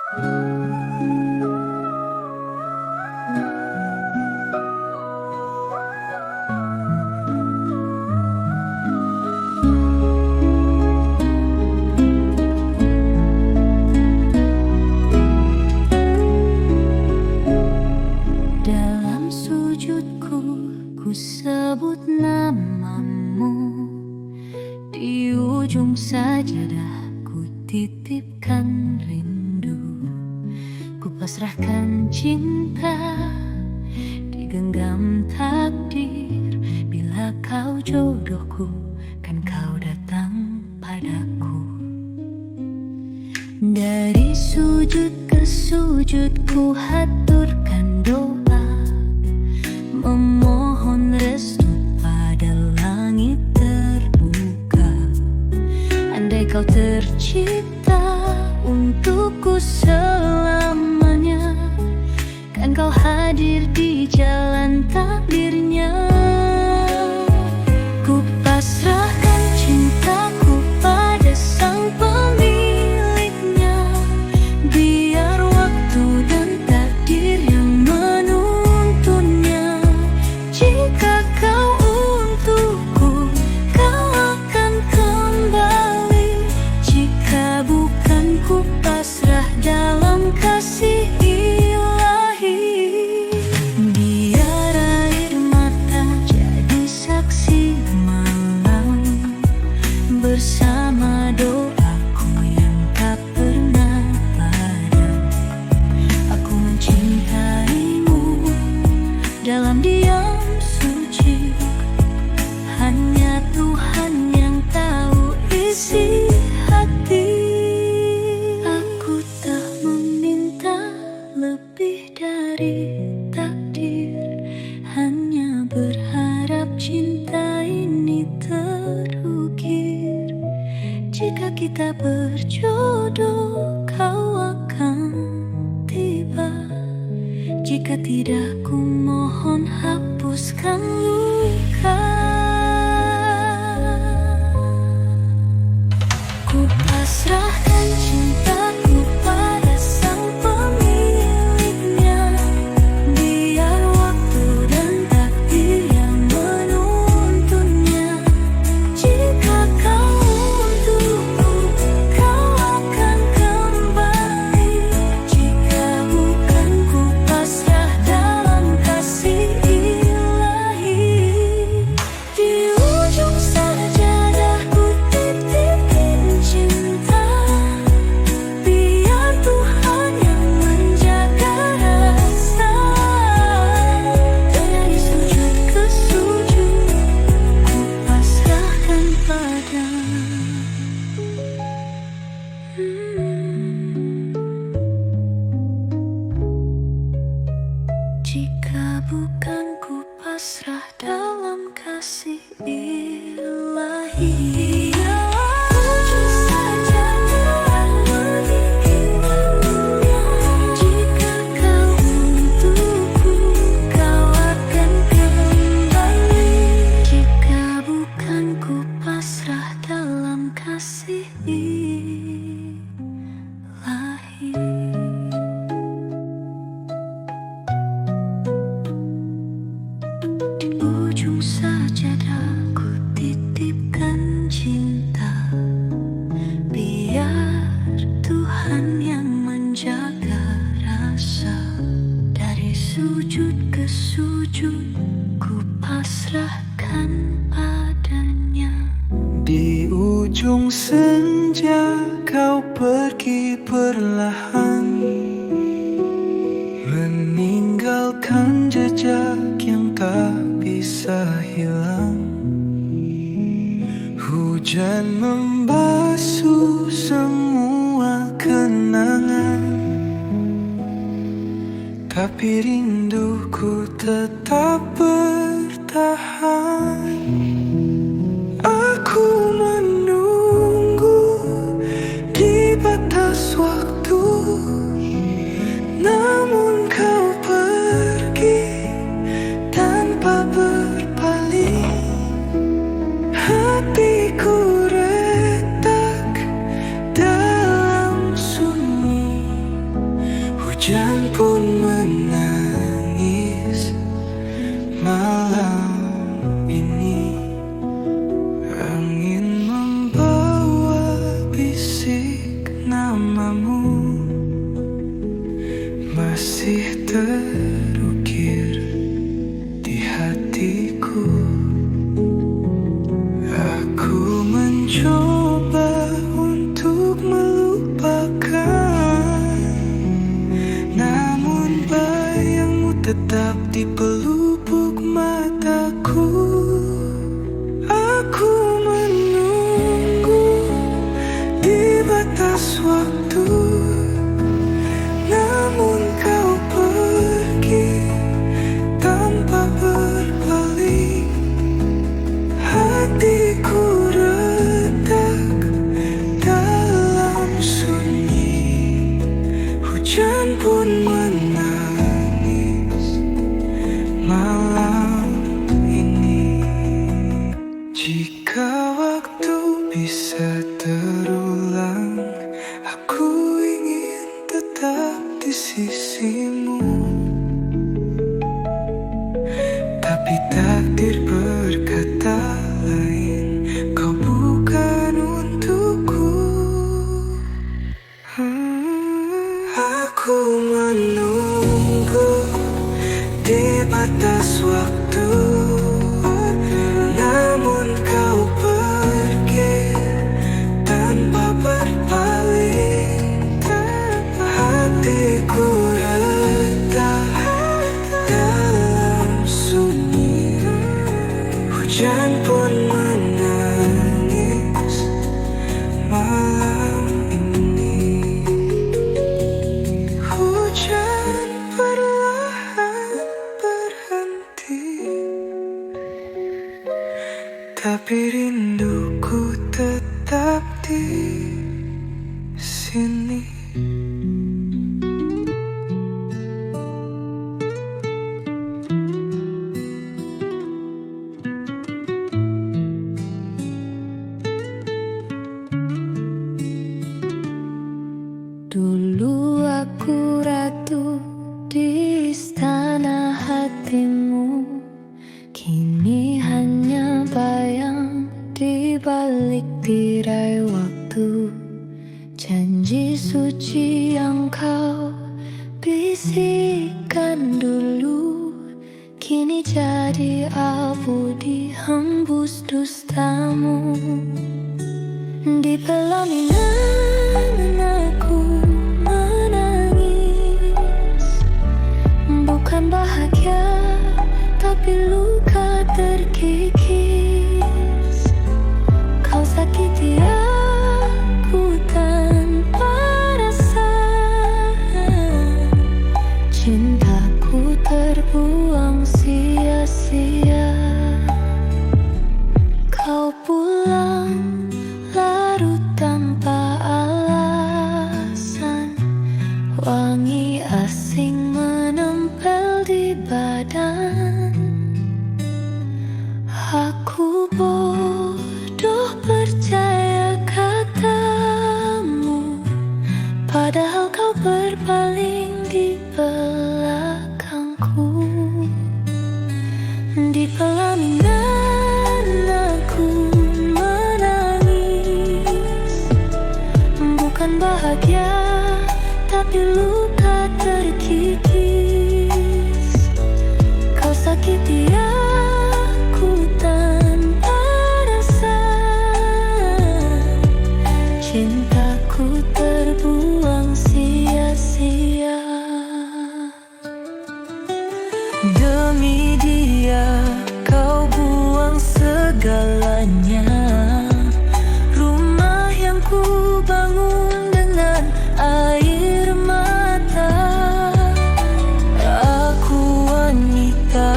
Dalam sujudku ku sebut namamu, di ujung sajadah ku titipkan rindu. Ku pasrahkan cinta, digenggam takdir. Bila kau jodohku, kan kau datang padaku. Dari sujud ke sujud ku haturkan doa, memohon restu pada langit terbuka. Andai kau tercipta untukku selamanya, kan kau hadir di jalan takdirnya. Ku pasrahkan cintaku pada sang pemiliknya, biar waktu dan takdir yang menuntunnya. Jika kau untukku, kau akan kembali. Jika bukan, ku pasrah dalam kasih ilahi. Biar air mata jadi saksi malam, bersama doaku yang tak pernah padam. Aku mencintaimu dalam diam suci, hanya Tuhan yang tahu isi hati. Aku tak meminta lebih dari takdir, hanya berharap cinta ini terukir. Jika kita berjodoh, kau akan tiba. Jika tidak, ku mohon hapuskan luka. Ku pasrahkan cintaku pada sang pemiliknya, biar waktu dan takdir yang menuntunnya. Jika kau untukku, kau akan kembali. Jika bukan, ku pasrah dalam kasih ilahi. Di ujung sajadah ku titipin cinta, biar Tuhan yang menjaga rasa. Dari sujud ke sujud ku pasrahkan padamu. Jika bukan, ku pasrah dalam kasih ilahi. Ujung sajadah menginginkannya. Jika kau untukku, kau akan kembali. Jika bukan, ku pasrah dalam kasih ilahi. Di ujung sajadah ku titipkan cinta, biar Tuhan yang menjaga rasa. Dari sujud ke sujud ku pasrahkan padanya. Di ujung senja kau pergi perlahan, meninggalkan jejak yang tak bisa hilang. Hujan membasuh semua kenangan, tapi rinduku tetap bertahan. Aku menunggu di batas waktu, namun kau pergi tanpa berpaling. Hatiku retak dalam sunyi, pun menangis malam ini. Angin membawa bisik namamu, masih terukir di hatiku. Aku mencoba untuk melupakan, namun bayangmu tetap di pelupuk mataku. Aku menunggu di batas waktu, namun kau pergi tanpa berpaling. Hatiku retak dalam sunyi, hujan pun menangis malam ini. Jika waktu bisa terulang, aku ingin tetap di sisimu. Tapi takdir berkata lain, kau bukan untukku. Aku menunggu di batas waktu, namun kau pergi tanpa berpaling. Hatiku retak dalam sunyi, hujan pun menangis malam ini. Hujan perlahan berhenti, tapi rinduku tetap di sini. Dulu aku ratu di istana hatimu, kini hanya bayang di balik tirai waktu. Janji suci yang kau bisikkan dulu, kini jadi abu dihembus dustamu. Di pelaminan aku menangis, bukan bahagia tapi luka terkikis. Kau sakiti aku tanpa rasa, cintaku terbuang sia-sia. Kau pulang larut tanpa alasan, wangi asing menempel di badan. Aku bodoh percaya katamu, padahal kau berpaling di belakangku. Di pelaminan aku menangis, bukan bahagia tapi luka terkikis. Kau sakiti aku tanpa rasa, cintaku terbuang sia-sia. Demi dia kau buang segalanya, rumah yang ku bangun dengan air mata. Aku wanita,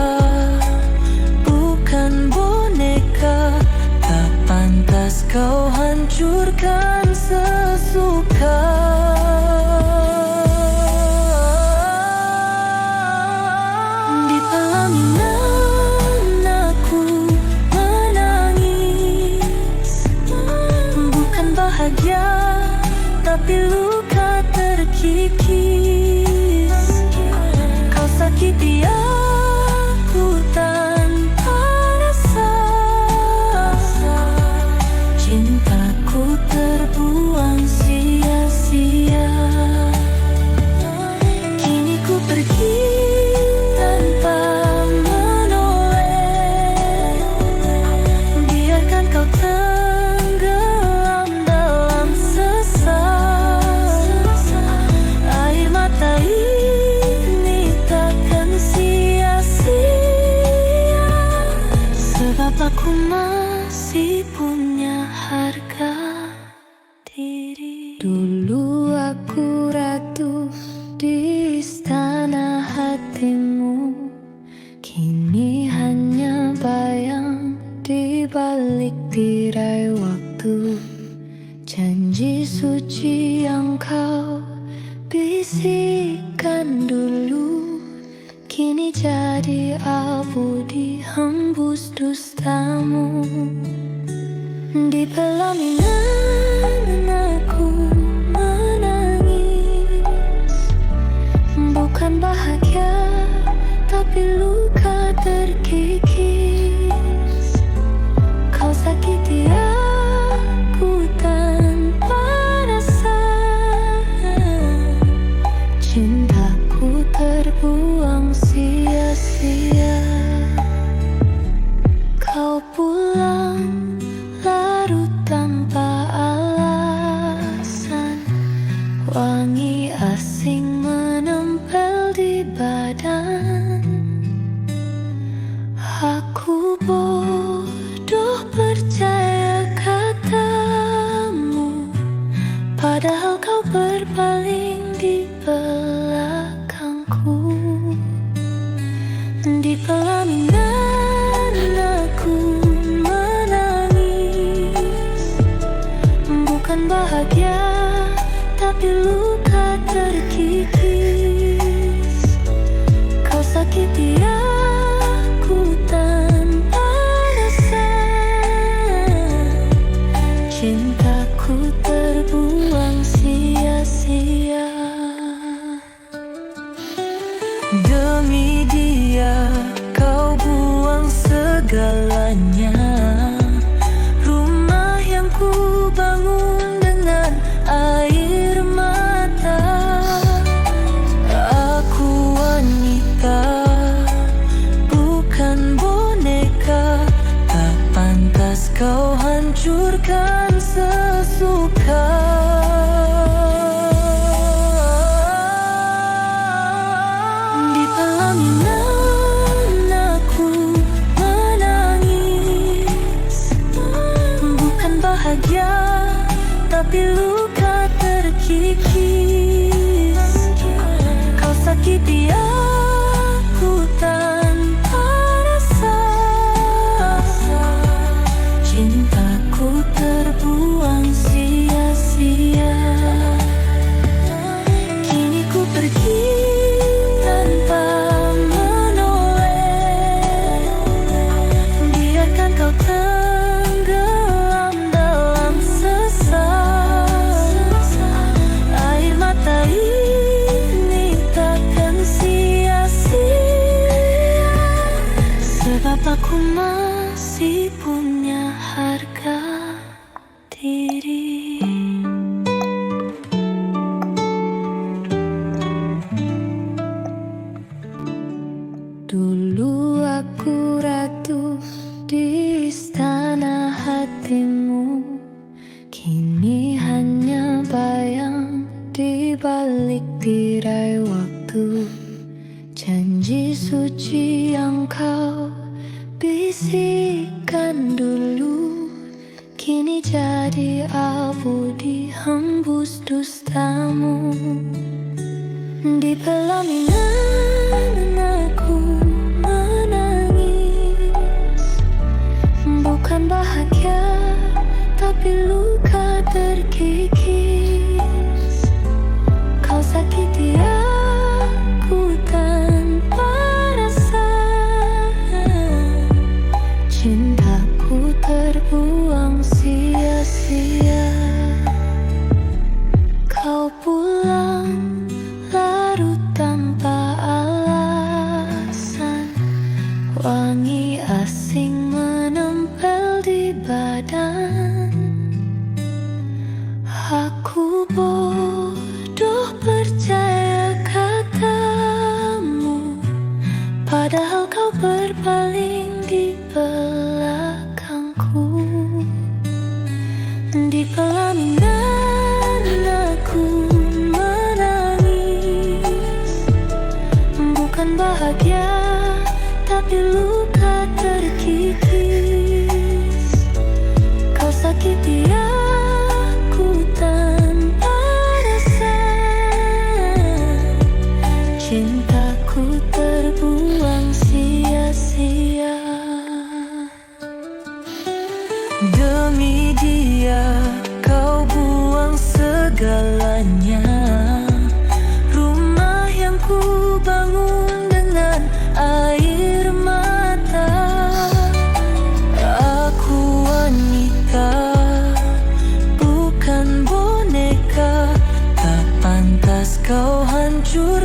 bukan boneka, tak pantas kau hancurkan sesuka. Di pelaminan aku menangis, bukan bahagia tapi luka terkikis. sakiti aku tanpa rasa. Cintaku terbuang sia-sia. Kini ku pergi tanpa menoleh. Biarkan kau tenggelam dalam sesal. Air mata ini takkan sia-sia, sebab aku masih punya harga diri. Dulu aku ratu di istana hatimu, kini hanya bayang di balik tirai waktu. Janji suci yang kau bisikkan dulu, kini jadi abu dihembus dustamu. Di pelaminan aku menangis, bukan bahagia tapi luka terkikis. Kau sakiti aku tanpa rasa. Cintaku terbuang sia-sia. Kau pulang larut tanpa alasan. Wangi asing menempel di badan. Aku bodoh percaya katamu, padahal kau berpaling di belakangku. Di pelaminan aku menangis, bukan bahagia tapi luka terkikis. Kau sakiti aku tanpa rasa. Cintaku terbuang sia-sia. Demi dia kau buang segalanya. Rumah yang ku bangun dengan air mata. Aku wanita, bukan boneka. Tak pantas kau hancurkan sesuka. Di pelaminan aku menangis, bukan bahagia tapi luka terkikis. Kau sakiti aku tanpa rasa. Cintaku terbuang sia-sia. Kini ku pergi tanpa menoleh. Biarkan kau tenggelam dalam sesal. Air mata ini takkan sia-sia, sebab aku masih punya harga diri. Dulu aku ratu di istana hatimu, kini hanya bayang di balik tirai waktu. Janji suci yang kau bisikkan dulu, kini jadi abu dihembus dustamu. Di pelaminan aku menangis, bukan bahagia tapi luka terkikis. Kau sakiti aku tanpa rasa. Cintaku terbuang sia-sia. Kau pulang larut tanpa alasan.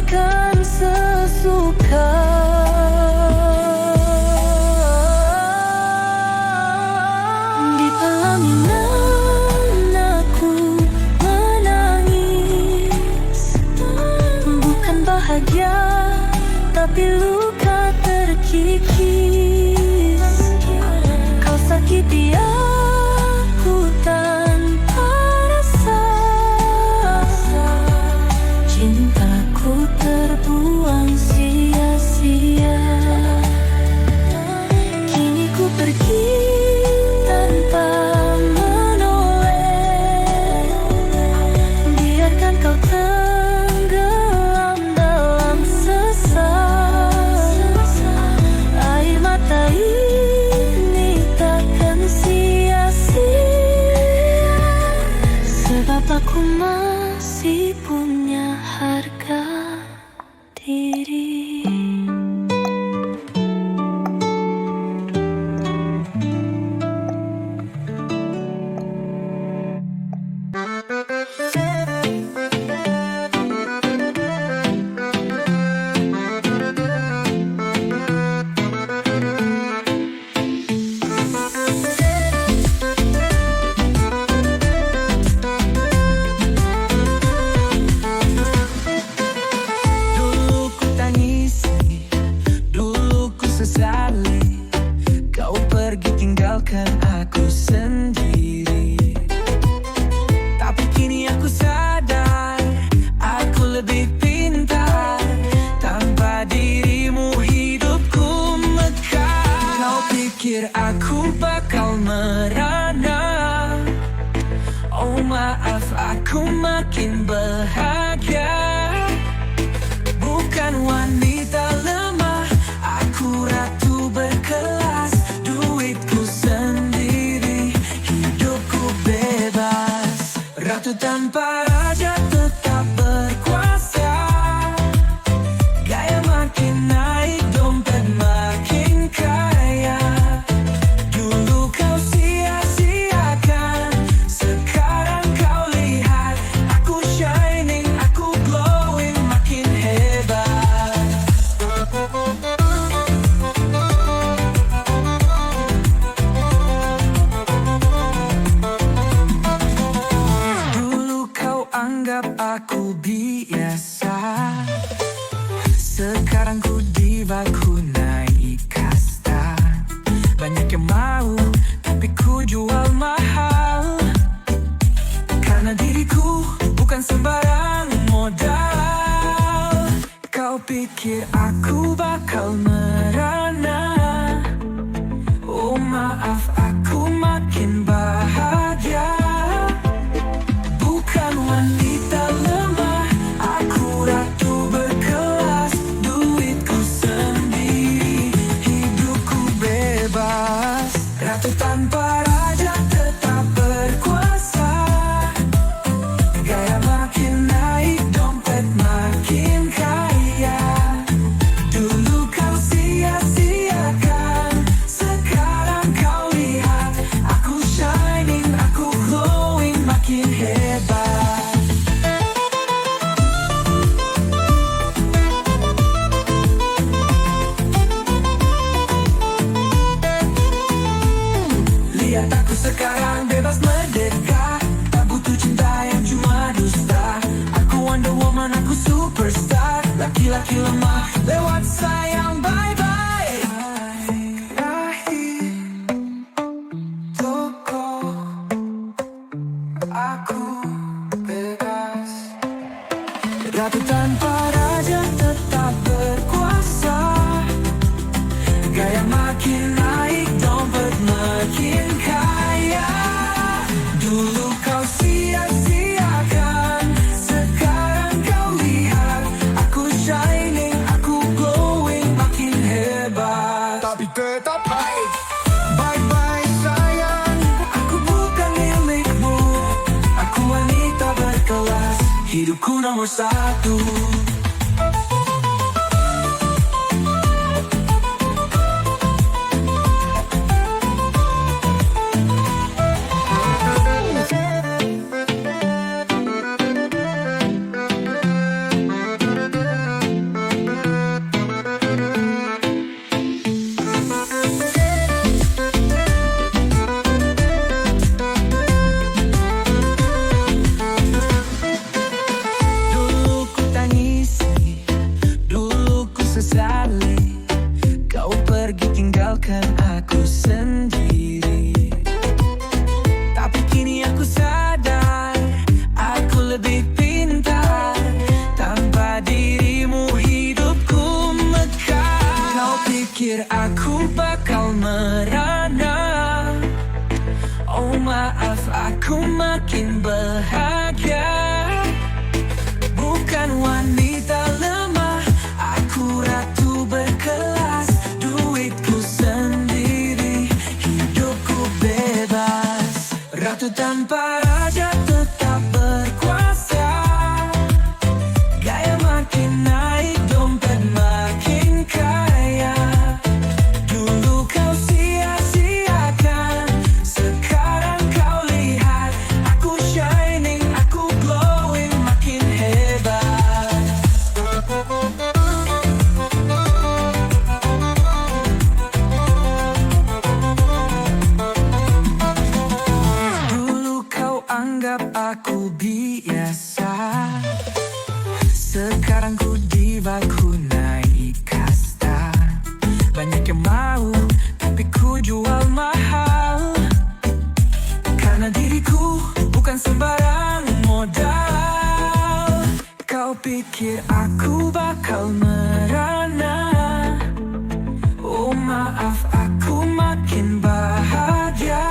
makan sesuka. Di pelaminan aku menangis, bukan bahagia tapi luka terkikis. Kau sakiti aku tanpa rasa, cintaku terbuang sia-sia. Kini ku pergi tanpa menoleh, biarkan kau tenggelam dalam sesal. Air mata ini takkan sia-sia, sebab aku masih punya harga diri. Dulu ku tangisi, dulu ku sesali, kau pergi tinggalkan aku sendiri. Tapi kini aku sadar, aku lebih pintar. Tanpa dirimu hidupku mekar. Kau pikir aku bakal merana? Oh maaf, aku makin bahagia. Bukan wanita lemah, aku ratu berkelas. Duitku sendiri, hidupku bebas. Ratu tanpa raja tetap berkuasa. Gaya makin naik, dompet makin kaya. Dulu kau sia-siakan, sekarang kau lihat. Aku shining, aku glowing, makin hebat. Dulu kau anggap aku biasa, sekarang ku diva, ku naik kasta. Banyak yang mau, tapi ku jual mahal. Karena diriku bukan sembarang modal. Kau pikir aku bakal merana? Oh maaf, aku makin bahagia. Bukan wanita lemah, aku ratu berkelas. Duitku sendiri, hidupku bebas. Ratu tanpa raja tetap berkuasa. Gaya makin naik, dompet makin kaya. Dulu kau sia-siakan, sekarang kau lihat. Aku shining, aku glowing, makin hebat. Lihat aku sekarang bebas merdeka, tak butuh cinta yang cuma dusta. Aku Wonder Woman, aku superstar. Laki-laki lemah lewat sayang, bye-bye. Rahim toko, aku bebas. Ratu tanpa raja tetap berkuasa. Gaya makin naik, dompet makin kaya. Dulu kau sia-siakan, sekarang kau lihat. Aku shining, aku glowing, makin hebat. Tapi tetap baik. Bye-bye sayang, aku bukan milikmu. Aku wanita berkelas, hidupku nomor satu. pikir aku bakal merana. Oh maaf, aku makin bahagia. Bukan wanita lemah, aku ratu berkelas. Duitku sendiri, hidupku bebas. Ratu tanpa raja tetap berkuasa. Gaya makin naik, dompet makin kaya. Dulu kau sia-siakan, sekarang kau lihat. Aku shining, aku glowing, makin hebat. Dulu kau anggap aku biasa, sekarang ku diva, ku naik kasta. Banyak yang mau, tapi ku jual mahal. Karena diriku bukan sembarang modal. Kau pikir aku bakal merana. Oh maaf, aku makin bahagia.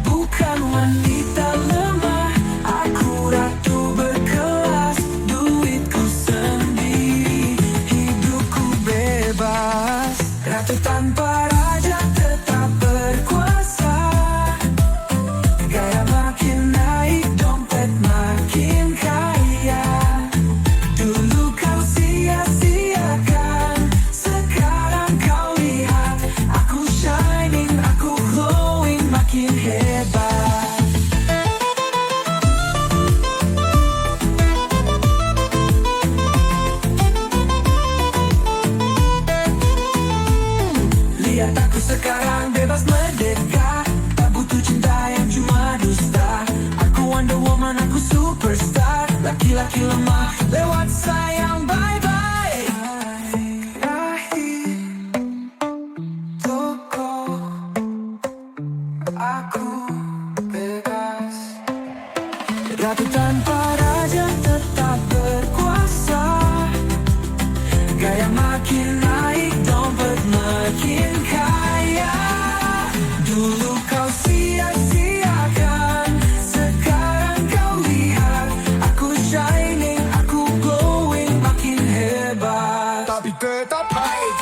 Bukan wanita lemah, aku ratu berkelas. Duitku sendiri, hidupku bebas. Ratu tanpa raja tetap berkuasa. Gaya makin naik, dompet makin kaya. Dulu kau sia-siakan, sekarang kau lihat. Aku shining, aku glowing, makin hebat. Lihat aku sekarang bebas merdeka, tak butuh cinta yang cuma dusta. Aku Wonder Woman, aku superstar. Laki-laki lemah lewat sayang, bye-bye. Akhir toko, aku bebas. Ratu tanpa raja tetap berkuasa. Gaya makin naik, dompet makin kaya. Dulu kau sia-siakan, sekarang kau lihat. Aku shining, aku glowing, makin hebat. Tapi tetap baik.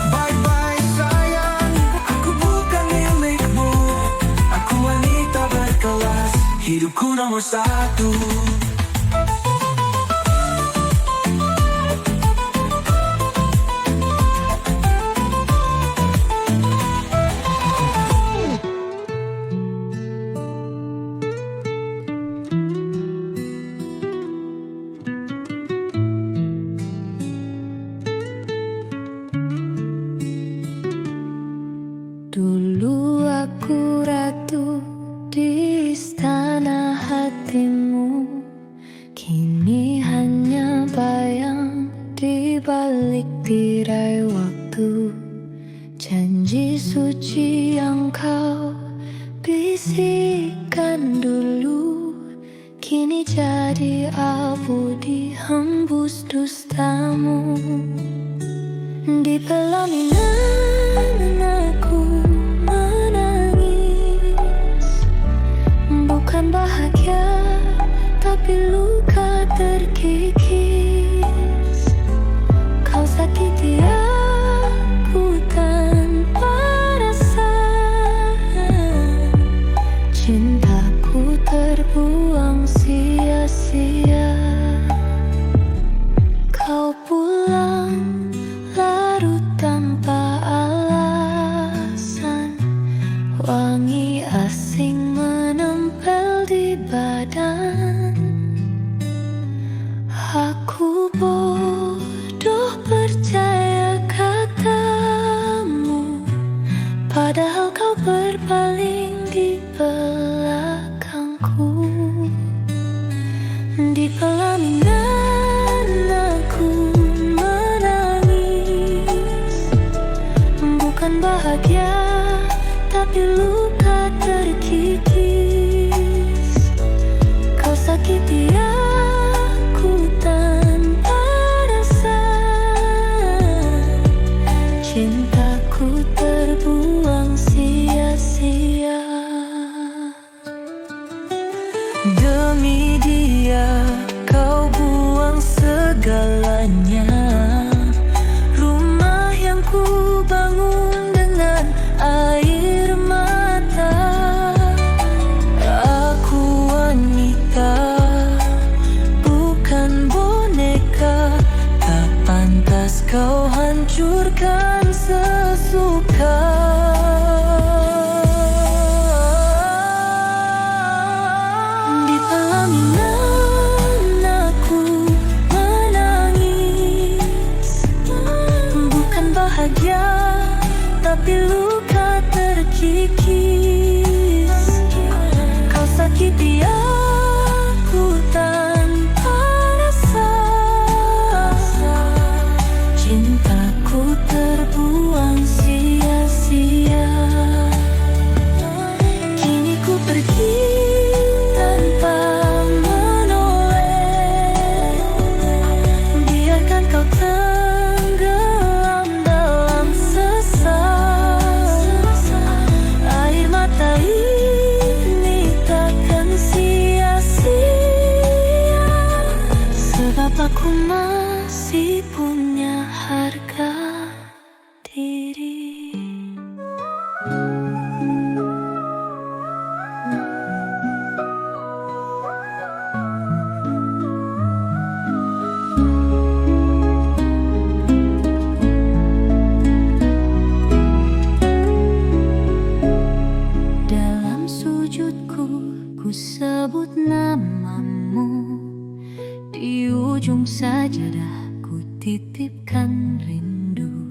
Bye-bye sayang, aku bukan milikmu. Aku wanita berkelas, hidupku nomor satu. Dulu aku ratu di istana hatimu, kini hanya bayang di balik tirai waktu. Janji suci yang kau bisikkan dulu, kini jadi abu dihembus dustamu. Di pelaminan aku menangis, bukan bahagia tapi luka terkikis. Kau sakiti aku tanpa rasa, cintaku terbuang sia-sia. Kau pulang larut tanpa alasan, wangi asing menempel di badan. Aku bodoh percaya katamu, padahal kau berpaling di belakangku. Di pelaminan aku menangis, bukan bahagia tapi luka terkikis. Kau sakiti aku tanpa rasa, Aku masih punya harga diri. Dalam sujudku ku sebut namamu, di ujung sajadah ku titipkan rindu.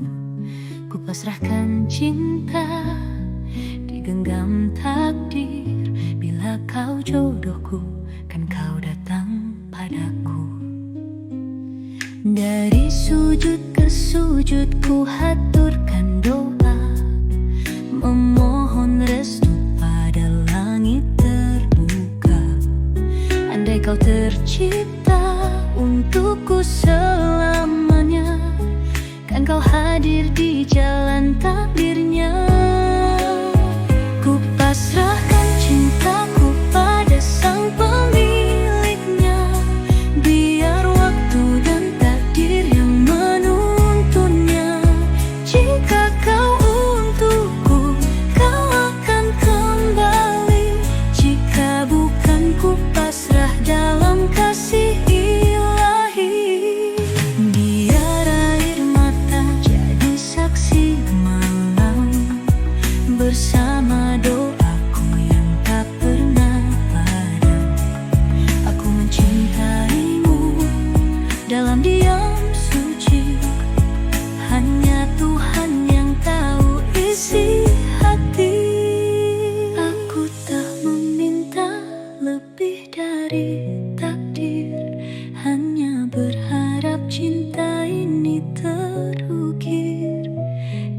Ku pasrahkan cinta, digenggam takdir. Bila kau jodohku, kan kau datang padaku. Dari sujud ke sujud ku haturkan doa, memohon restu pada langit terbuka. Andai kau tercipta untukku selamanya, kan kau hadir di jalan takdirnya. Ku pasrahkan cintaku pada sang pemiliknya, biar waktu dan takdir yang menuntunnya. Jika kau untukku, kau akan kembali. Jika bukan, ku pasrah dalam kasih ilahi. Biar air mata jadi saksi malam, bersama doaku yang tak pernah padam. Aku mencintaimu dalam diam suci, hanya Tuhan yang tahu isi hati. Aku tak meminta lebih dari takdir, hanya berharap cinta ini terukir.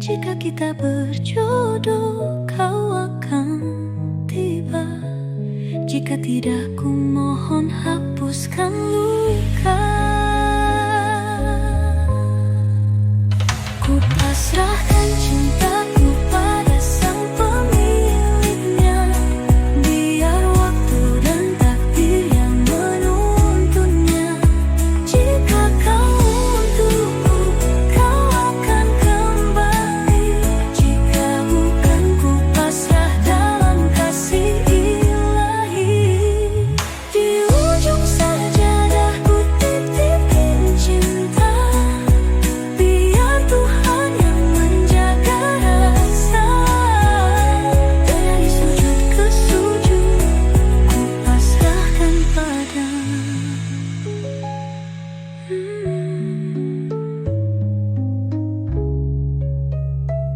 Jika kita berjodoh, kau akan tiba. Jika tidak, ku mohon hapuskan luka. Ku pasrahkan cintaku pada sang pemiliknya, biar waktu dan takdir yang menuntunnya. Jika kau untukku, kau akan kembali. Jika bukan, ku pasrah dalam kasih ilahi. Di ujung sajadah ku titipin cinta, biar Tuhan yang menjaga rasa. Dari sujud ke sujud ku pasrahkan pada.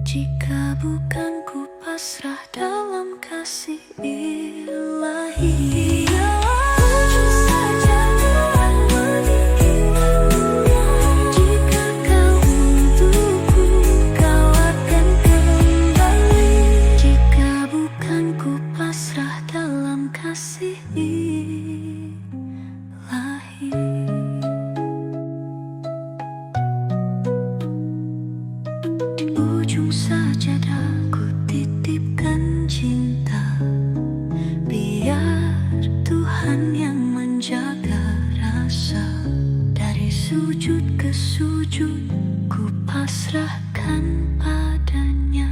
Jika bukan, ku pasrah dalam kasih ilahi. Ujung sajadah meningginya, jika kau untukku, kau akan kembali. Jika bukan, ku pasrah dalam kasih ilahi. Di ujung sajadah ku titipkan cinta, biar Tuhan yang menjaga rasa. Dari sujud ke sujud ku pasrahkan padanya.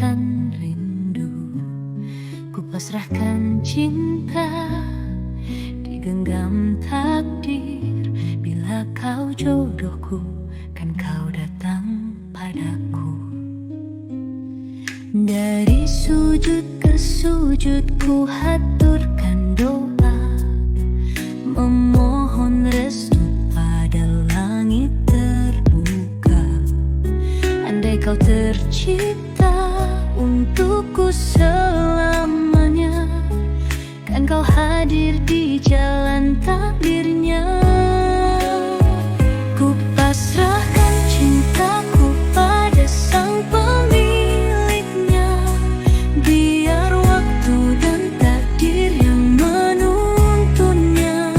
pasrahkan rindu, ku pasrahkan cinta, digenggam takdir. Bila kau jodohku, kan kau datang padaku. Dari sujud ke sujud ku haturkan doa, memohon restu pada langit terbuka. Andai kau tercipta untukku selamanya, kan kau hadir di jalan takdirnya. Ku pasrahkan cintaku pada sang pemiliknya, biar waktu dan takdir yang menuntunnya.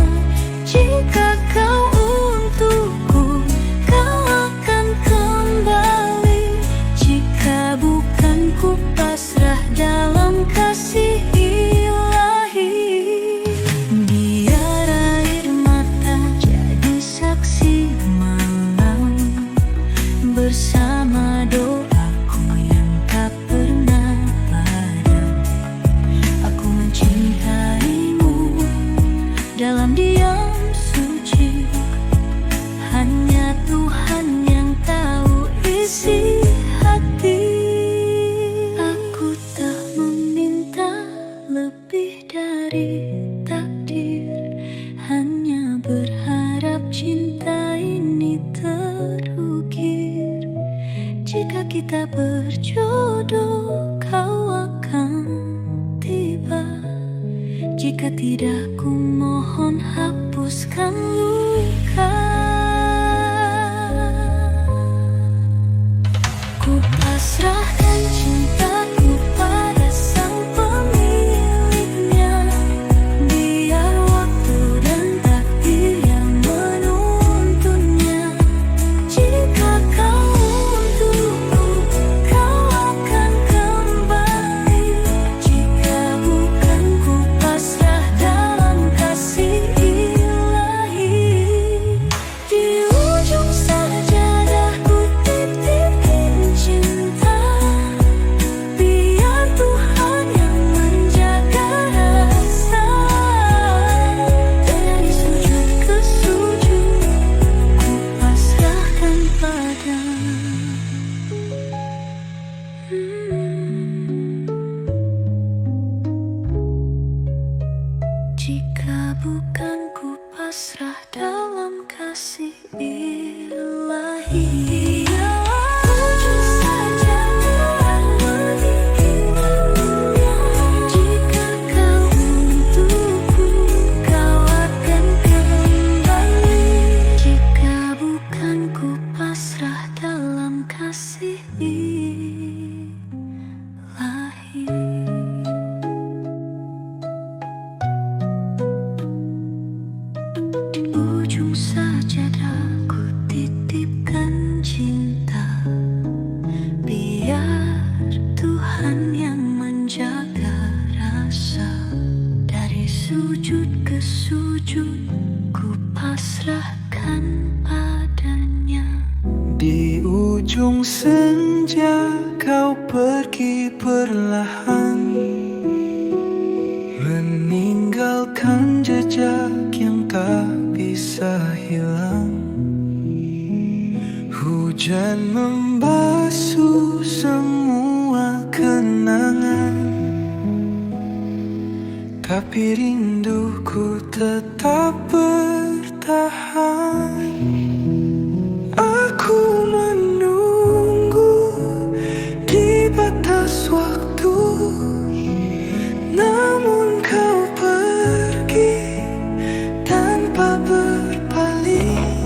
Jika kau untukku, kau akan kembali. Jika bukan, ku pasrah dalam kasih ilahi. Biar air mata jadi saksi malam, bersama doaku yang tak pernah padam. Aku mencintaimu dalam diam suci, hanya Tuhan yang tahu isi hati. Aku tak meminta lebih dari takdir, hanya berharap cinta ini terukir. Jika kita berjodoh, kau akan tiba. Jika tidak, ku mohon hapuskan luka. Ku pasrahkan cintaku pada sang pemiliknya, biar waktu dan takdir yang menuntunnya. Jika kau untukku, kau akan kembali. Jika bukan, ku pasrah dalam kasih ilahi. Di ujung sajadah ku titipin cinta, biar Tuhan yang menjaga rasa. Dari sujud ke sujud, ku pasrahkan pada. Jika bukan, ku pasrah dalam kasih ilahi. Ujung sajadah mengingatnya, jika kau untukku, kau akan kembali. Jika bukan, ku pasrah dalam kasih ilahi. Di ujung sajadah ku titipkan cinta, biar Tuhan yang menjaga rasa. Dari sujud ke sujud, ku pasrahkan padanya. Di ujung senja kau pergi perlahan, meninggalkan jejak yang tak bisa hilang. Hujan membasuh semua kenangan, tapi rinduku tetap bertahan. Aku menunggu di batas waktu, namun kau pergi tanpa berpaling.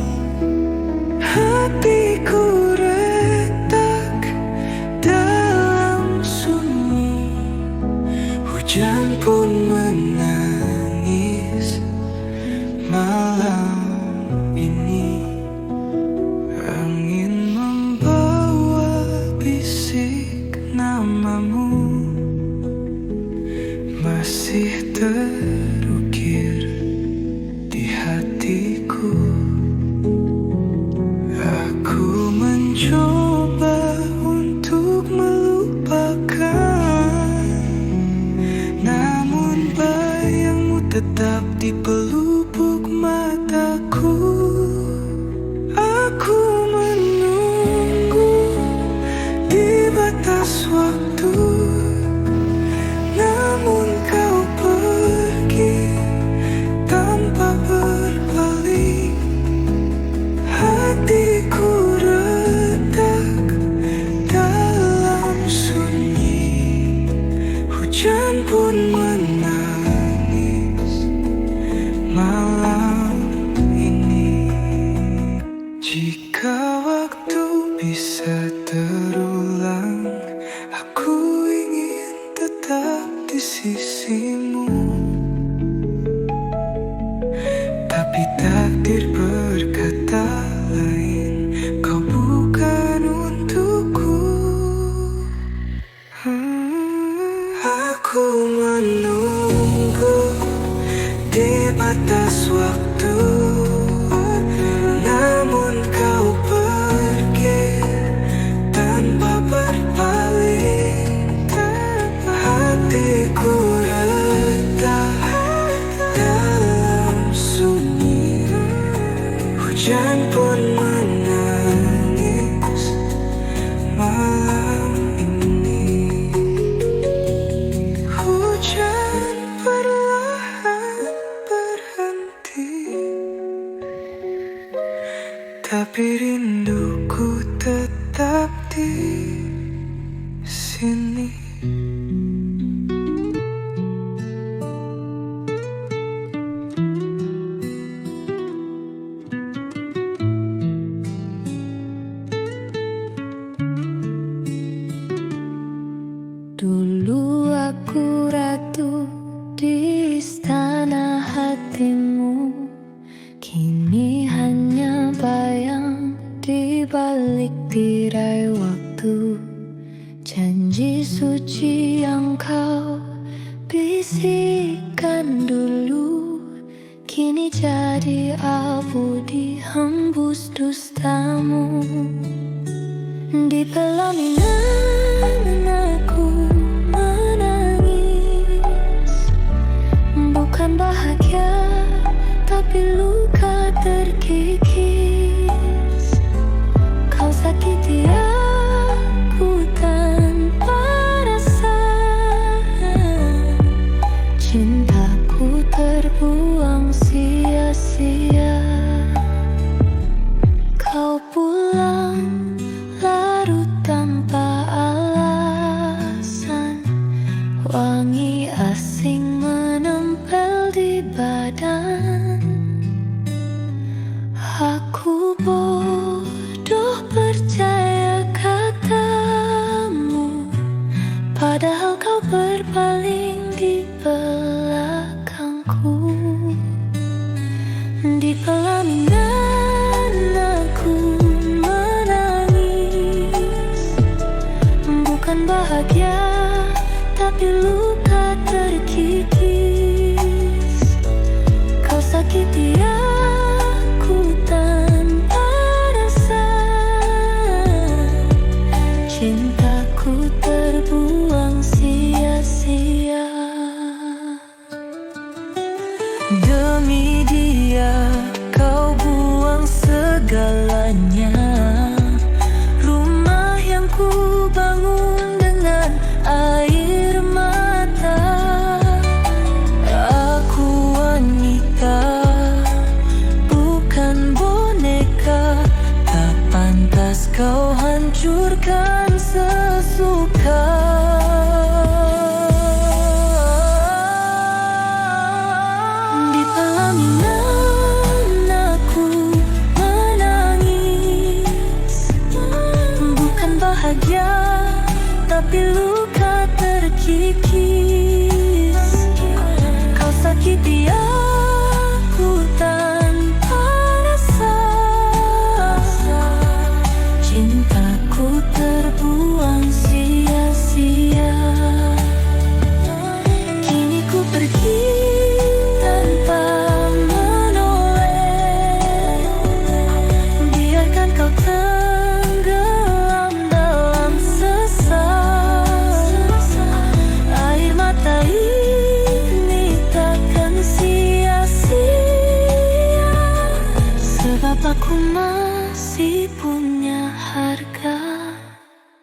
Hatiku retak dalam sunyi, hujan pun menangis malam ini. Angin membawa bisik namamu, masih terukir di hatiku. Aku mencoba untuk melupakan Hujan pun menangis malam ini. Jika waktu bisa terulang, aku ingin tetap di sisimu. Tapi takdir berkata lain, kau bukan untukku. Aku menunggu di batas waktu, namun kau pergi tanpa berpaling. Hatiku retak dalam sunyi. Hujan pun menangis malam ini. Hujan perlahan berhenti, tapi rinduku tetap di sini. Dulu aku ratu di istana hatimu, kini hanya bayang di balik tirai waktu. Janji suci yang kau bisikkan dulu, kini jadi abu dihembus dustamu. Di pelaminan aku menangis, bukan bahagia tapi luka terkikis. Kau sakiti aku tanpa rasa, cintaku terbuang sia-sia. Kau pulang larut tanpa alasan, wangi asing menempel di badan. Aku bodoh percaya katamu, padahal kau berpaling di belakangku. Di pelaminan aku menangis, bukan bahagia tapi luka terkikis. Kau sakiti aku tanpa rasa, cintaku terbuang sia-sia. Demi dia kau buang segalanya, rumah yang ku bangun dengan air mata. Aku wanita, bukan boneka, tak pantas kau hancurkan sesuka. Di pelaminan aku menangis, bukan bahagia tapi luka terkikis. Kau sakiti aku tanpa rasa, cintaku terbuang sia-sia. Kini ku pergi tanpa menoleh, biarkan kau tenggelam dalam sesat. Air mata ini takkan sia-sia, sebab aku masih punya harga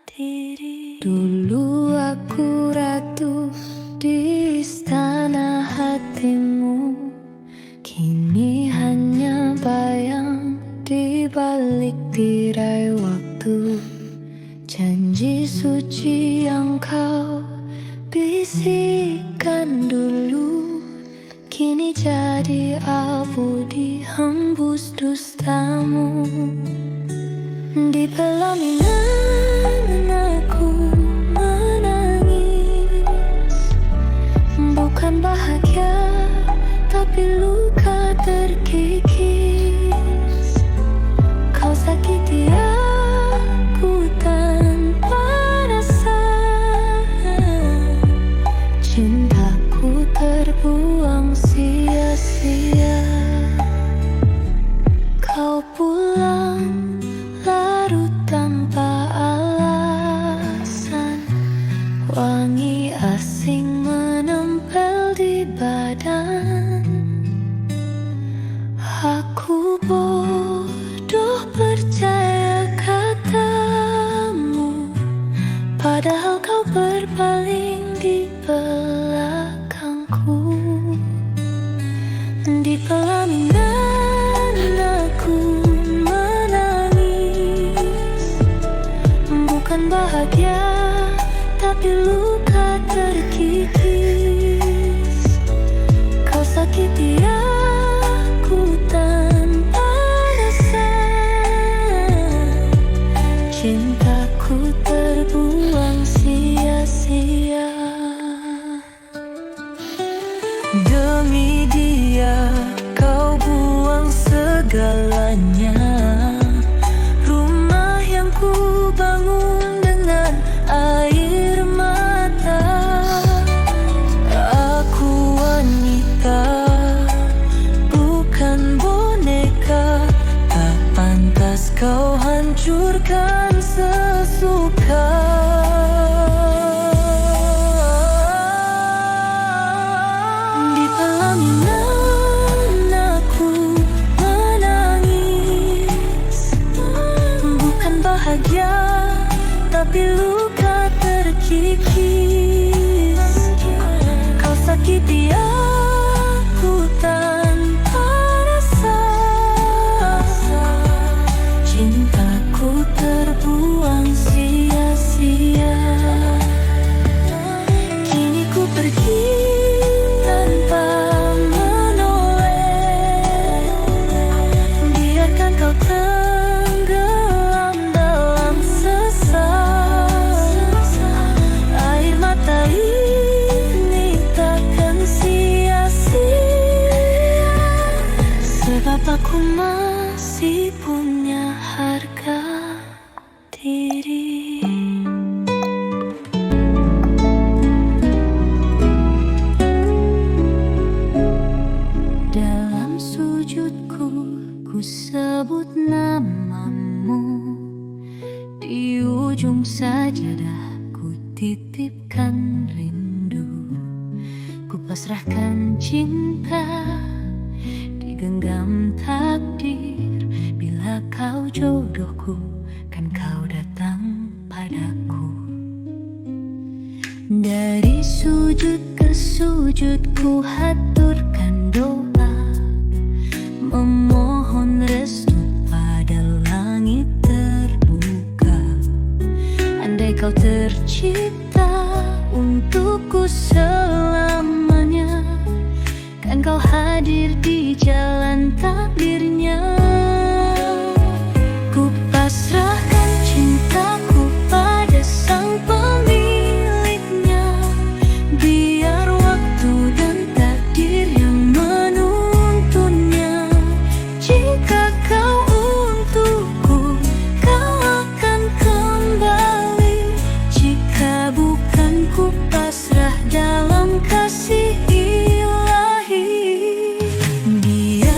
diri. Dulu aku ratu di istana hatimu, kini hanya bayang di balik tirai waktu. Janji suci yang kau bisikan dulu kini jadi abu dihembus dustamu. Di pelaminan aku menangis, bukan bahagia tapi luka terkikis. Kau sakiti aku tanpa rasa, cintaku terbuang sia-sia. Kau pulang larut tanpa alasan, wangi asing menempel di badan. Aku bodoh percaya katamu, padahal kau berpaling di belakangku. Di pelaminan aku menangis, bukan bahagia tapi luka terkikis. Kau sakiti aku tanpa rasa, cintaku terbuang sia-sia. Demi dia kau buang segalanya, rumah yang ku bangun dengan air mata. Aku wanita, bukan boneka, tak pantas kau hancurkan sesuka. Di pelaminan aku menangis, bukan bahagia tapi luka terkikis. Kau sakiti aku tanpa rasa, cintaku terbuang sia-sia. Kini ku pergi tanpa menoleh, biarkan kau tenggelam dalam sesat. Air mata ini takkan sia-sia, sebab aku masih punya harga diri. Dalam sujudku ku sebut namamu, di ujung sajadah ku titipkan rindu. Ku pasrahkan cinta, digenggam takdir. Bila kau jodohku, kan kau datang padaku. Dari sujud ke sujud ku haturkan doa, memohon restu pada langit terbuka. Andai kau tercipta untukku selamanya, kan kau hadir di jalan takdirnya. Ku pasrahkan cintaku pada sang pemiliknya, biar waktu dan takdir yang menuntunnya. Jika kau untukku, kau akan kembali. Jika bukan, ku pasrah dalam kasih ilahi. Biar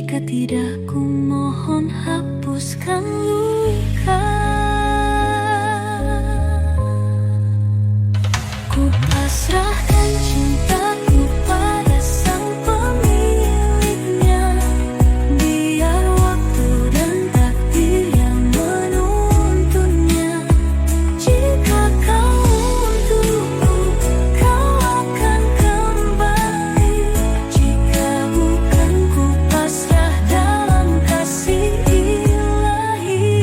Jika tidak, ku mohon hapuskan luka. Ku pasrahkan cintaku pada sang pemiliknya. Biar waktu dan takdir yang menuntunnya. Jika kau untukku, kau akan kembali. Jika bukan, ku pasrah dalam kasih ilahi.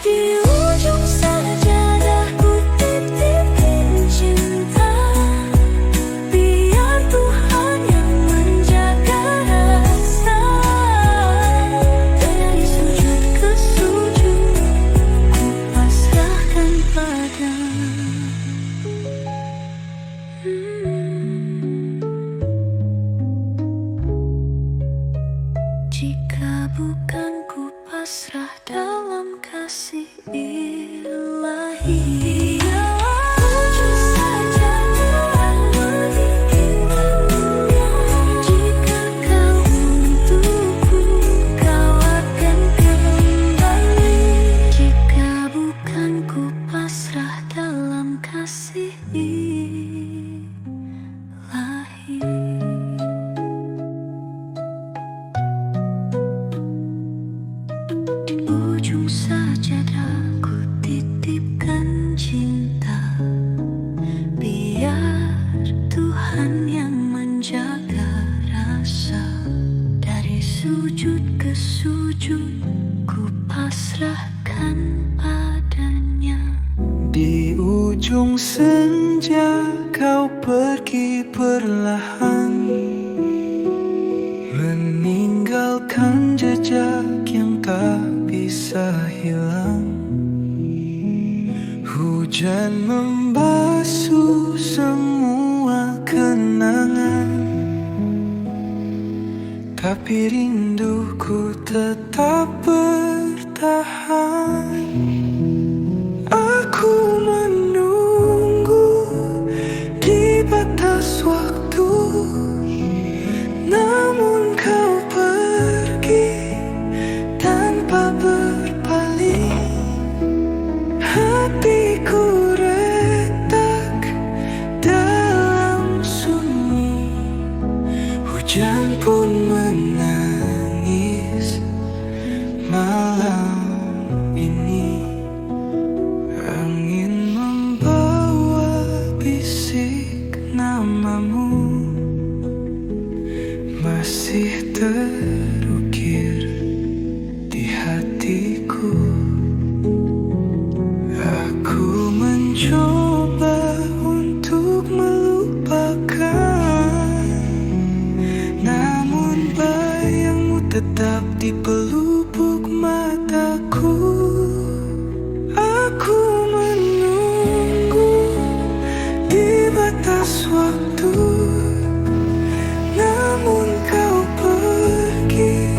Di ujung sajadah ku titipin cinta. Biar Tuhan yang menjaga rasa. Dari sujud ke sujud, ku pasrahkan pada. Jika bukan, ku pasrah dalam kasih ilahi. Ujung sajadah menginginkannya. Jika kau untukku, kau akan kembali. Jika bukan, ku pasrah dalam kasih ilahi. Di ujung sajadah ku titipkan cinta. Biar Tuhan yang menjaga rasa. Dari sujud ke sujud, ku pasrahkan padanya. Di ujung senja kau pergi perlahan, meninggalkan jejak yang tak bisa hilang. Hujan membasuh semua kenangan, tapi rinduku tetap bertahan. Aku menunggu di batas waktu, namun kau pergi tanpa berpaling. Hatiku retak dalam sunyi, hujan pun menangis malam ini. Angin membawa bisik namamu, masih terukir di hatiku. Aku mencoba untuk melupakan, namun bayangmu tetap di pelupuk mataku. Aku menunggu di batas waktu, namun kau pergi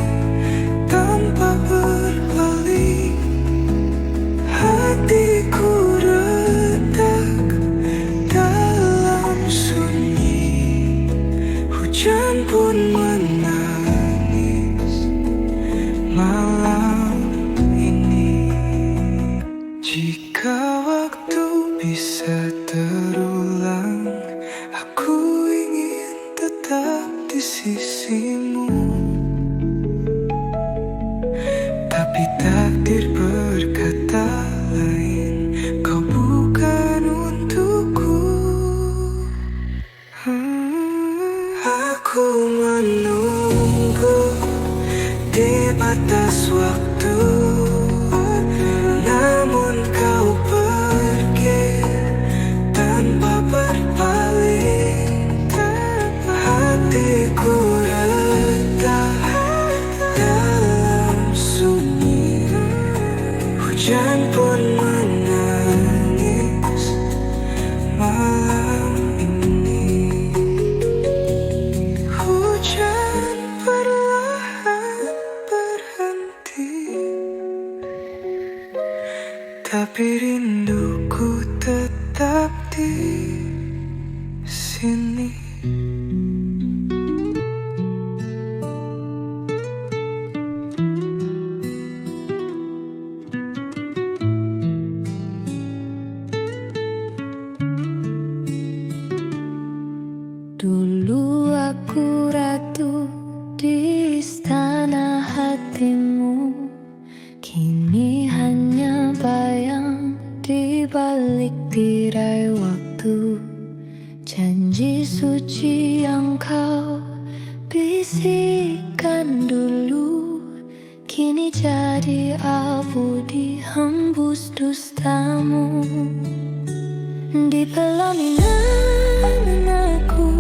tanpa berpaling. Hatiku retak dalam sunyi, hujan pun menangis malam ini. Jika waktu bisa terulang, aku ingin tetap di sisimu. Tapi takdir berkata lain, kau bukan untukku. Aku menunggu di batas waktu, namun kau pergi tanpa berpaling. Hatiku retak dalam sunyi, hujan pun menangis malam ini. Hujan perlahan berhenti, tapi rinduku tetap di sini. Dulu aku ratu di istana hatimu, kini hanya bayang di balik tirai waktu. Janji suci yang kau bisikkan dulu, kini jadi abu dihembus dustamu. Di pelaminan aku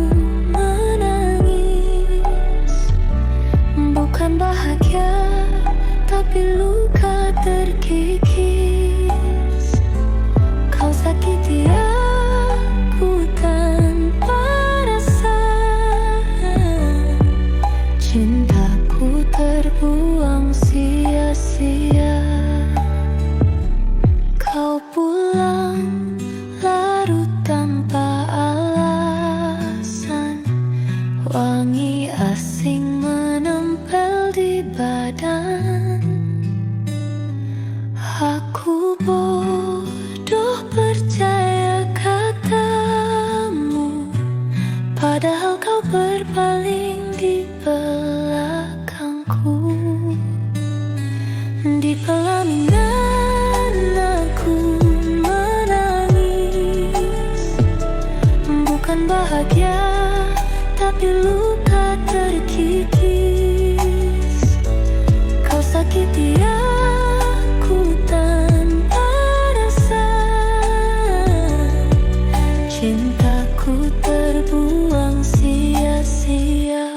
menangis, bukan bahagia tapi luka terkikis. Kau sakiti aku tanpa rasa, cintaku terbuang sia-sia. Kau pulang larut tanpa alasan, wangi asing menempel di badan. Aku bodoh percaya katamu, padahal kau berpaling di belakangku. Di pelaminan aku bukan bahagia tapi luka terkikis. Kau sakiti aku tanpa rasa, cintaku terbuang sia-sia.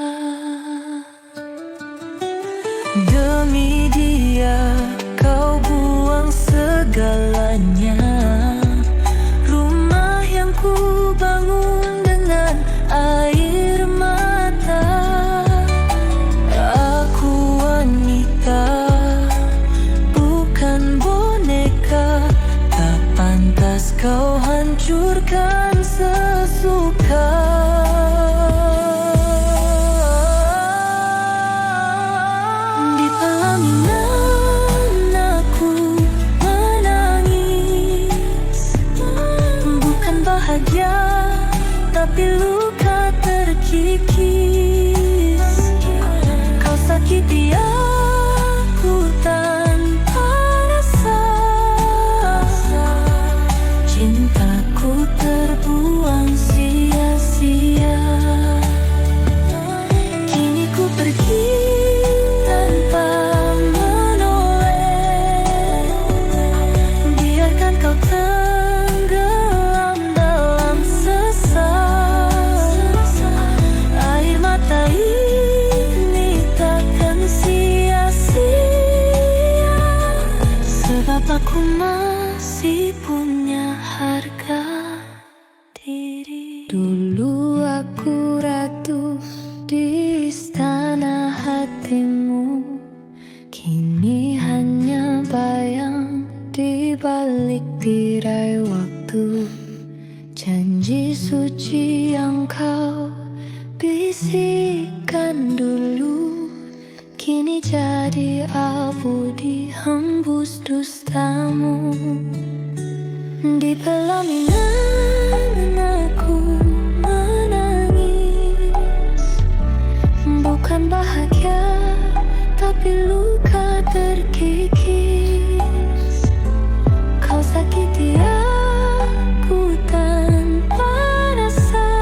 Demi dia kau buang segalanya, rumah yang ku bangun dengan air mata. Aku wanita, bukan boneka, tak pantas kau hancurkan sesuka. Di pelaminan aku menangis, bukan bahagia tapi luka terkikis. Kau sakiti aku tanpa rasa, cintaku terbuang sia-sia. Kini ku pergi tanpa menoleh, biarkan kau tenggelam dalam sesat. Air mata ini takkan sia-sia, sebab aku masih punya harga diri. Dulu aku ratu di istana hatimu, kini hanya bayang di balik tirai waktu. Janji suci yang kau bisikkan dulu, kini jadi abu dihembus dustamu. Di pelaminan aku menangis, bukan bahagia tapi luka terkikis. Kau sakiti aku tanpa rasa,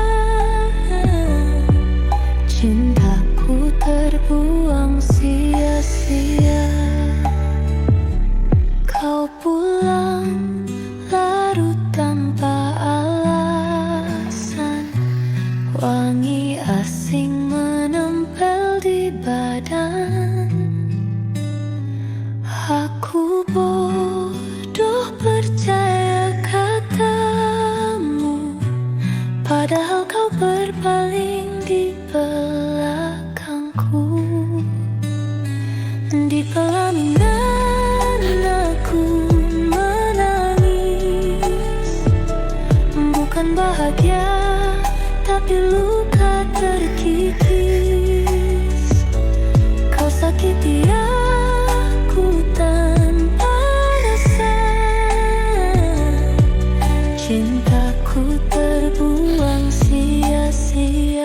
cintaku terbuang sia-sia. Kau pulang larut tanpa alasan, wangi asing menempel di badan. Aku bodoh percaya katamu, padahal kau berpaling di belakangku. Di pelaminan aku menangis, bukan bahagia tapi luka terkikis. Kau sakiti aku tanpa rasa, cintaku terbuang sia-sia.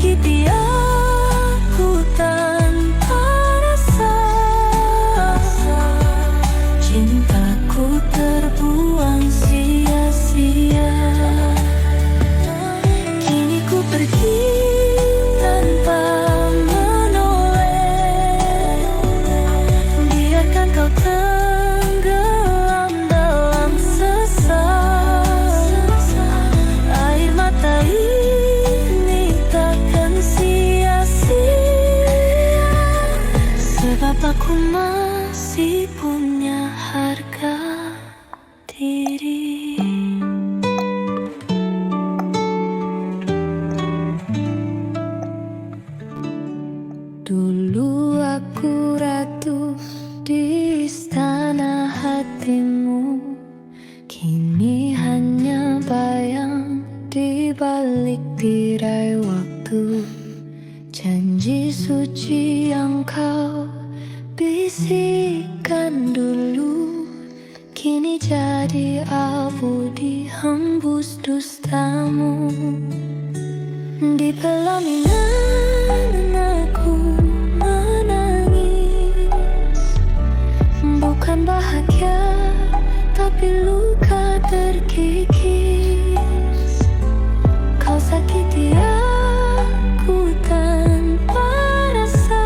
sakiti aku tanpa rasa. Cintaku terbuang sia-sia. Kini ku pergi tanpa menoleh. Biarkan kau tenggelam dalam sesat. Air mata ini takkan sia-sia, sebab aku masih punya harga diri. Dulu aku ratu di istana hatimu, kini hanya bayang di balik tirai waktu. Janji suci yang kau bisikkan dulu, kini jadi abu dihembus dustamu. Di pelaminan aku menangis, bukan bahagia tapi luka terkikis. Kau sakiti aku tanpa rasa.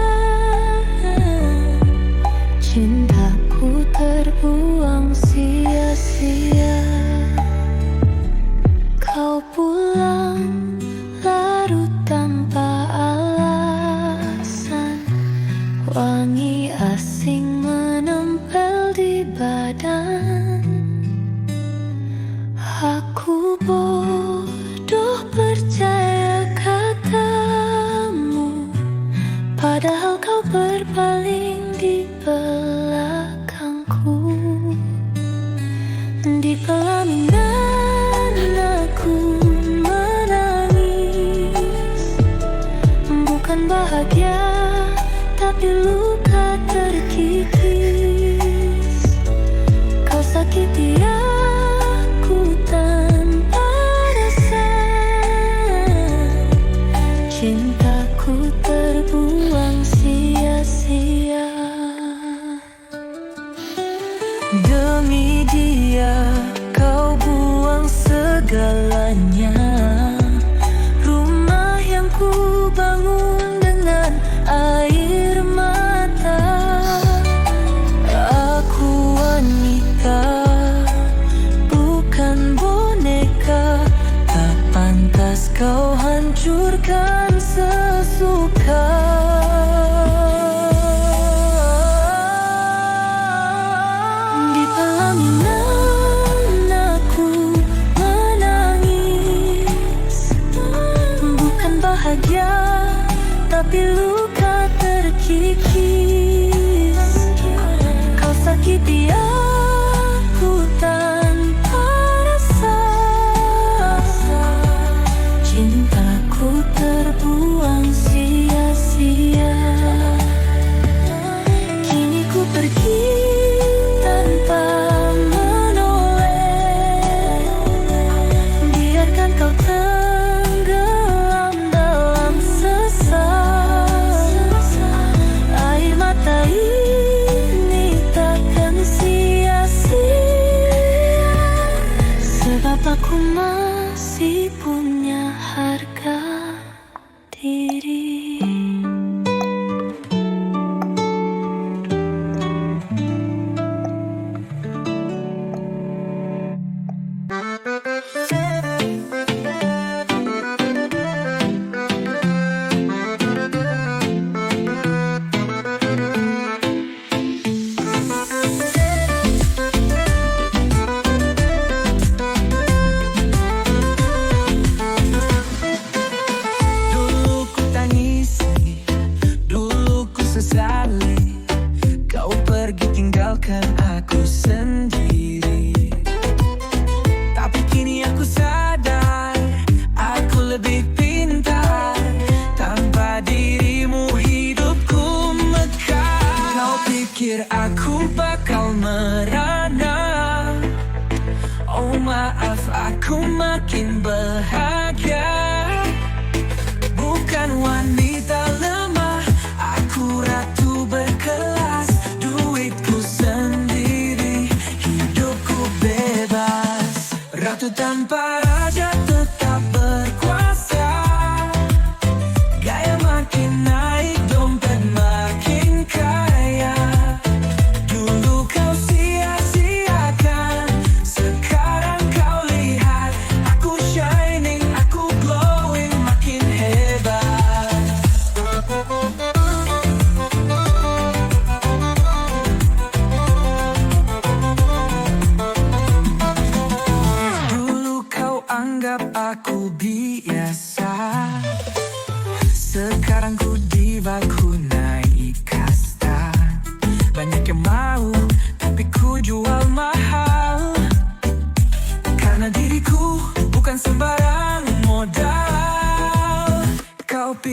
Cintaku terbuang sia-sia. Kau pulang larut tanpa alasan. Wangi asing menempel di badan. Aku bodoh percaya katamu, padahal kau berpaling di belakangku. Di pelaminan aku menangis, bukan bahagia tapi luka terkikis. Kau sakiti aku tanpa rasa. Cintaku terbuang sia-sia. Demi dia kau buang segalanya. Rumah yang ku bangun dengan air mata. Aku wanita, bukan boneka. Tak pantas kau hancurkan sesuka. Di pelaminan aku menangis, bukan bahagia tapi luka terkikis. Kau sakiti aku tanpa rasa. Cintaku terbuang sia-sia. Kini ku pergi tanpa menoleh. Biarkan kau tenggelam dalam sesat. Air mata ini takkan sia-sia, sebab aku masih punya harga diri. Dulu ku tangisi, dulu ku sesali. Kau pergi tinggalkan aku sendiri. Tapi kini aku sadar, aku lebih pintar. Tanpa dirimu hidupku mekar. Kau pikir aku bakal merana? Oh maaf, aku makin bahagia. Bukan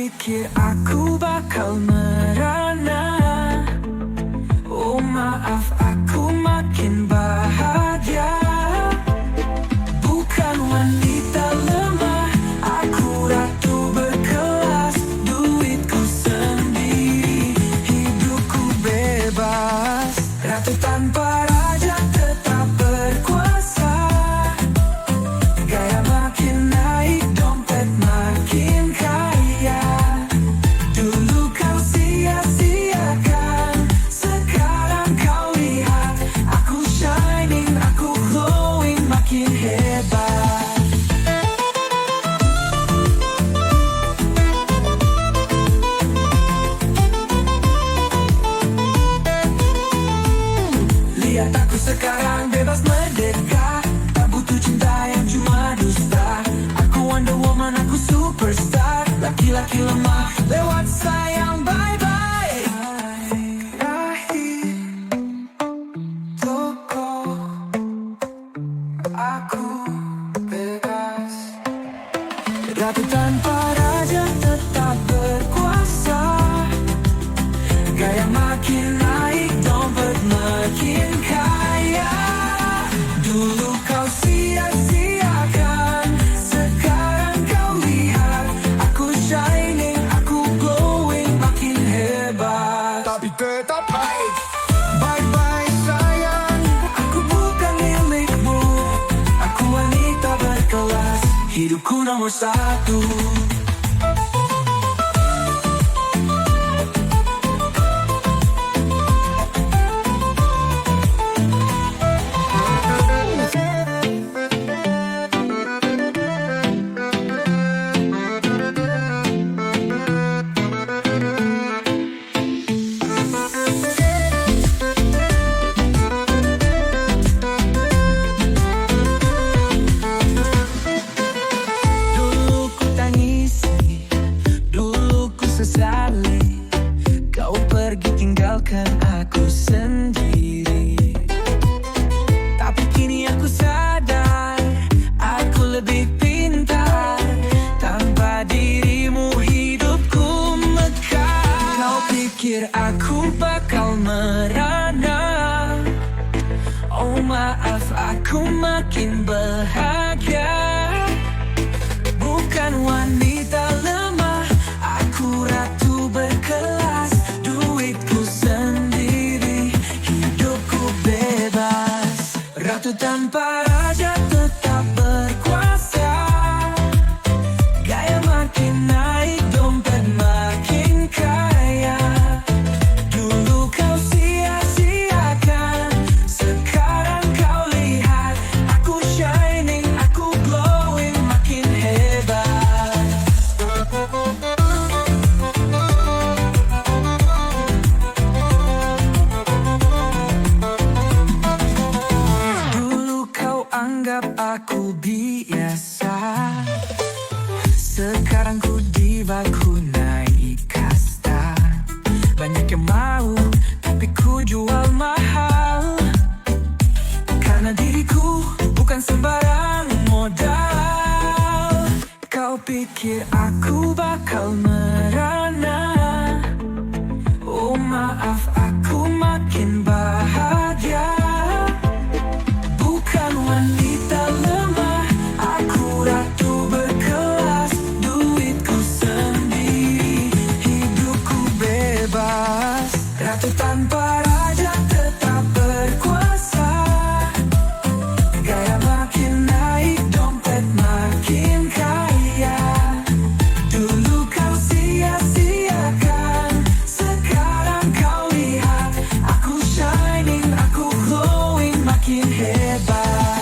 pikir aku bakal merana? Oh maaf, aku makin bahagia. Bukan wanita lemah, aku ratu berkelas. Duitku sendiri, hidupku bebas. Ratu tanpa raja tetap berkuasa. Gaya makin naik, dompet makin kaya. Dulu kau sia-siakan, sekarang kau lihat. Aku shining, aku glowing, makin hebat. Lihat aku sekarang bebas merdeka. Tak butuh cinta yang cuma dusta. Aku Wonder Woman, aku superstar. Laki-laki lemah lewat sayang, bye-bye. Rahim Toko, aku bebas. Ratu tanpa raja tetap berkuasa. Gaya makin naik, dompet makin kaya. Dulu kau sia-siakan, sekarang kau lihat. Aku shining, aku glowing, makin hebat. Tapi tetap baik. Bye-bye sayang, aku bukan milikmu. Aku wanita berkelas, hidupku nomor satu. Dulu ku tangisi, dulu ku sesali. Kau pergi tinggalkan aku sendiri. Tapi kini aku sadar, aku lebih pintar. Tanpa dirimu hidupku mekar. Kau pikir aku bakal merana? Oh maaf, aku makin bahagia. Bukan wanita lemah, aku ratu berkelas. Duitku sendiri, hidupku bebas. Ratu tanpa raja tetap berkuasa. Gaya makin naik, dompet makin kaya. Dulu kau sia-siakan, sekarang kau lihat. Aku shining, aku glowing, makin hebat. Dulu kau anggap aku biasa, sekarang ku diva, ku naik kasta. Banyak yang mau, tapi ku jual mahal. Karena diriku bukan sembarang modal. Kau pikir aku bakal merana? Oh maaf, aku makin bahagia. Bukan wanita lemah, aku ratu berkelas. Duitku sendiri, hidupku bebas. Ratu tanpa raja tetap berkuasa. Gaya makin naik, dompet makin kaya. Dulu kau sia-siakan, sekarang kau lihat. Aku shining, aku glowing, makin hebat.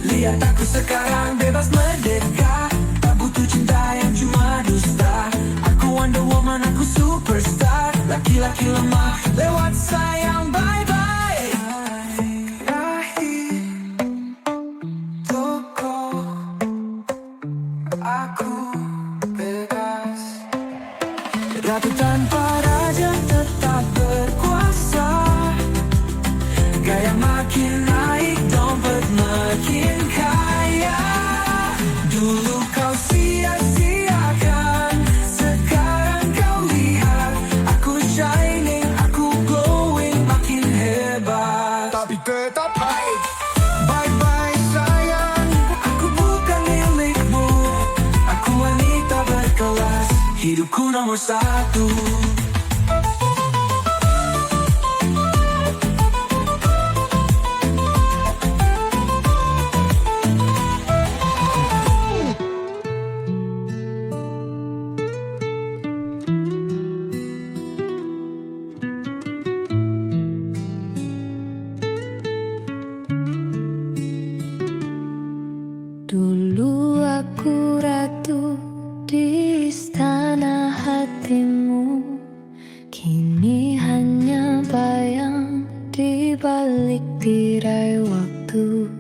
Lihat aku sekarang bebas merdeka. Tak butuh cinta yang cuma dusta. Aku Wonder Woman, aku superstar. Laki-laki lemah lewat sayang, bye-bye. Rahim Toko, aku bebas. Ratu tanpa raja tetap berkuasa. Aku nomor satu. Dulu aku ratu di istana hatimu, kini hanya bayang di balik tirai waktu.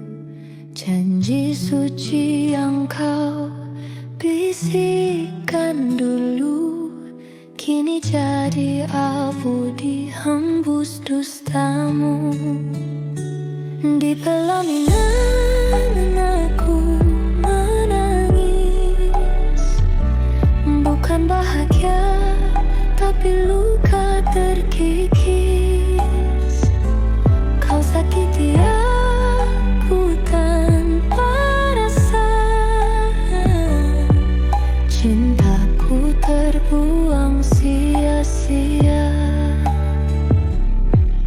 Janji suci yang kau bisikkan dulu, kini jadi abu dihembus dustamu. Di pelaminan aku menangis, bukan bahagia tapi luka terkikis. Kau sakiti aku tanpa rasa, cintaku terbuang sia-sia.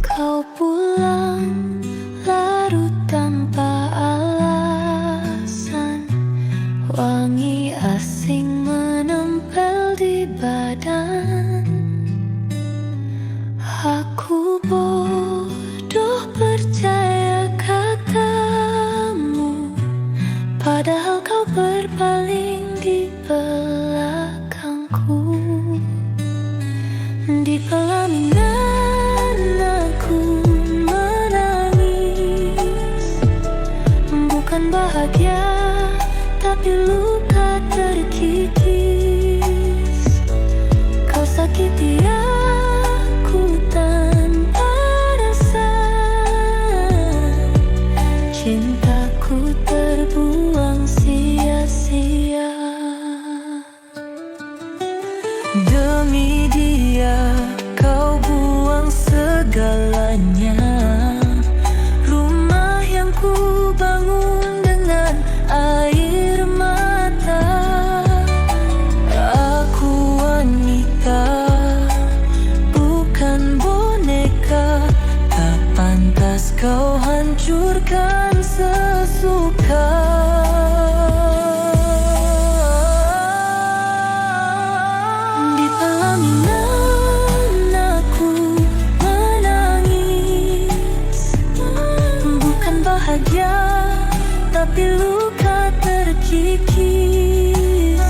Kau pulang larut tanpa alasan, wangi asing menempel di badan. Aku bodoh percaya katamu, padahal kau berpaling di belakangku. Di pelaminan aku menangis, bukan bahagia tapi luka terkikis. Kau sakiti aku tanpa rasa, cintaku terbuang sia-sia. Demi dia kau buang segalanya, rumah yang ku bangun dengan air mata. Aku wanita, bukan boneka, tak pantas kau hancurkan sesuka. Di pelaminan aku menangis, bukan bahagia tapi luka terkikis.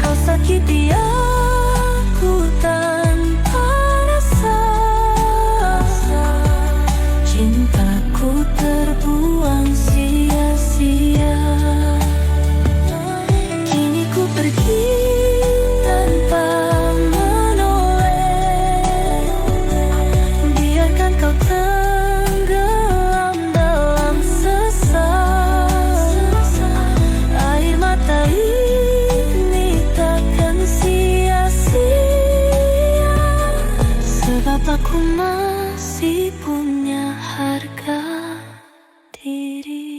Kau sakiti aku tanpa rasa, cintaku terbuang sia-sia. Kini ku pergi tanpa menoleh, biarkan kau tenggelam dalam sesat. Air mata ini takkan sia-sia, sebab aku masih punya harga diri.